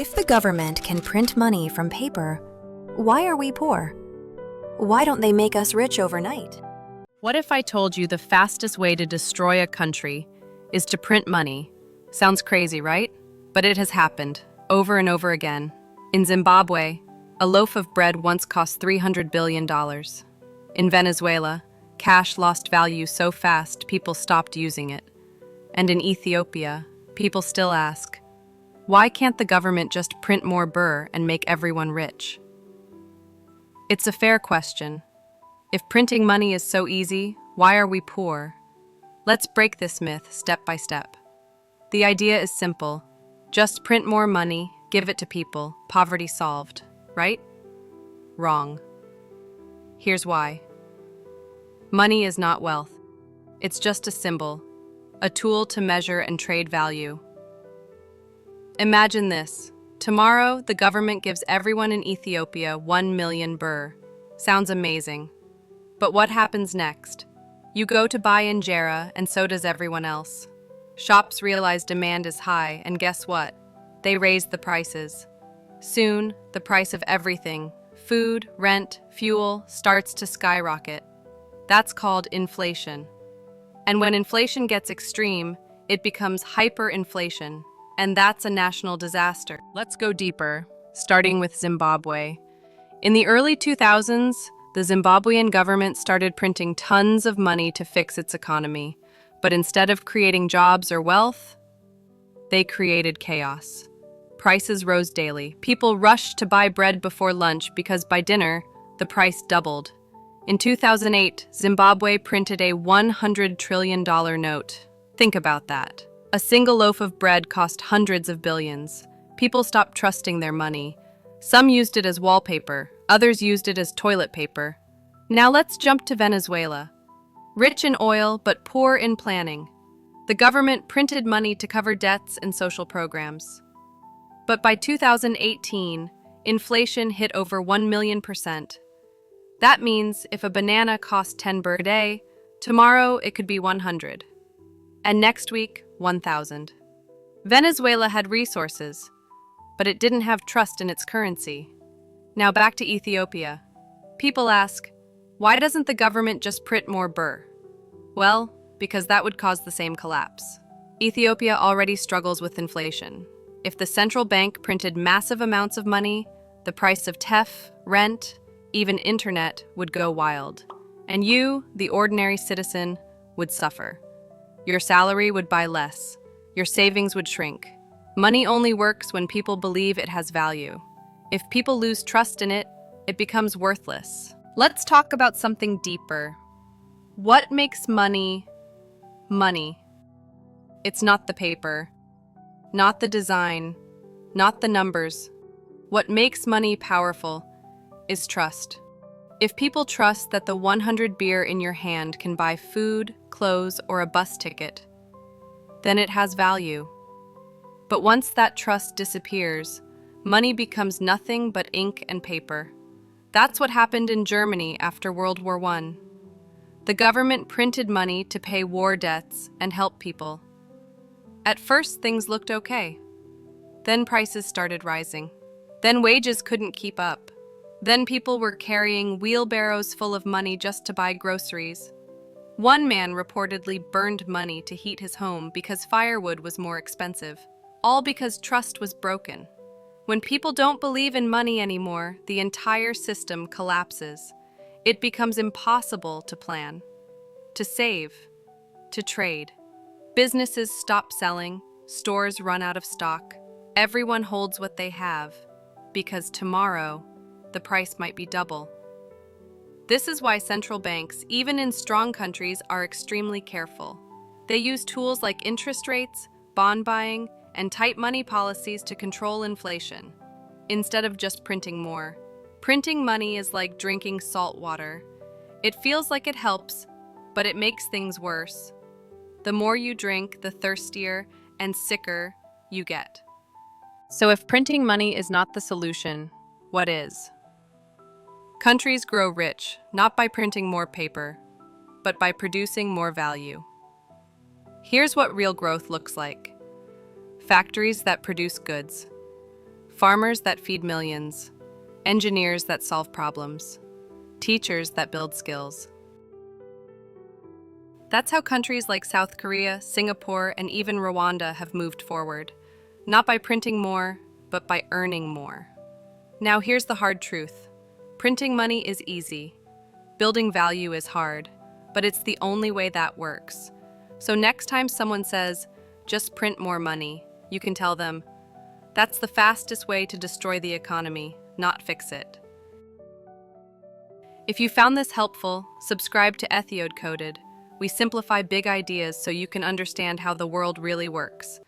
If the government can print money from paper, why are we poor? Why don't they make us rich overnight? What if I told you the fastest way to destroy a country is to print money? Sounds crazy, right? But it has happened, over and over again. In Zimbabwe, a loaf of bread once cost $300 billion. In Venezuela, cash lost value so fast people stopped using it. And in Ethiopia, people still ask, why can't the government just print more birr and make everyone rich? It's a fair question. If printing money is so easy, why are we poor? Let's break this myth step by step. The idea is simple. Just print more money, give it to people, poverty solved, right? Wrong. Here's why. Money is not wealth. It's just a symbol, a tool to measure and trade value. Imagine this. Tomorrow, the government gives everyone in Ethiopia 1 million birr. Sounds amazing. But what happens next? You go to buy injera, and so does everyone else. Shops realize demand is high, and guess what? They raise the prices. Soon, the price of everything, food, rent, fuel, starts to skyrocket. That's called inflation. And when inflation gets extreme, it becomes hyperinflation. And that's a national disaster. Let's go deeper, starting with Zimbabwe. In the early 2000s, the Zimbabwean government started printing tons of money to fix its economy. But instead of creating jobs or wealth, they created chaos. Prices rose daily. People rushed to buy bread before lunch because by dinner, the price doubled. In 2008, Zimbabwe printed a $100 trillion note. Think about that. A single loaf of bread cost hundreds of billions. People stopped trusting their money. Some used it as wallpaper, others used it as toilet paper. Now let's jump to Venezuela. Rich in oil, but poor in planning. The government printed money to cover debts and social programs. But by 2018, inflation hit over 1 million%. That means if a banana cost 10 birr a day, tomorrow it could be 100. And next week, 1,000. Venezuela had resources, but it didn't have trust in its currency. Now back to Ethiopia. People ask, why doesn't the government just print more birr? Well, because that would cause the same collapse. Ethiopia already struggles with inflation. If the central bank printed massive amounts of money, the price of teff, rent, even internet would go wild. And you, the ordinary citizen, would suffer. Your salary would buy less. Your savings would shrink. Money only works when people believe it has value. If people lose trust in it, it becomes worthless. Let's talk about something deeper. What makes money money? It's not the paper, not the design, not the numbers. What makes money powerful is trust. If people trust that the 100 birr in your hand can buy food, clothes, or a bus ticket, then it has value. But once that trust disappears, money becomes nothing but ink and paper. That's what happened in Germany after World War I. The government printed money to pay war debts and help people. At first, things looked okay. Then prices started rising. Then wages couldn't keep up. Then people were carrying wheelbarrows full of money just to buy groceries. One man reportedly burned money to heat his home because firewood was more expensive, all because trust was broken. When people don't believe in money anymore, the entire system collapses. It becomes impossible to plan, to save, to trade. Businesses stop selling, stores run out of stock. Everyone holds what they have, because tomorrow, the price might be double. This is why central banks, even in strong countries, are extremely careful. They use tools like interest rates, bond buying, and tight money policies to control inflation, instead of just printing more. Printing money is like drinking salt water. It feels like it helps, but it makes things worse. The more you drink, the thirstier and sicker you get. So if printing money is not the solution, what is? Countries grow rich, not by printing more paper, but by producing more value. Here's what real growth looks like. Factories that produce goods. farmers that feed millions, engineers that solve problems, teachers that build skills. That's how countries like South Korea, Singapore, and even Rwanda have moved forward, not by printing more, but by earning more. Now here's the hard truth. Printing money is easy. Building value is hard, but it's the only way that works. So next time someone says, just print more money, you can tell them, that's the fastest way to destroy the economy, not fix it. If you found this helpful, subscribe to Ethiopia Coded. We simplify big ideas so you can understand how the world really works.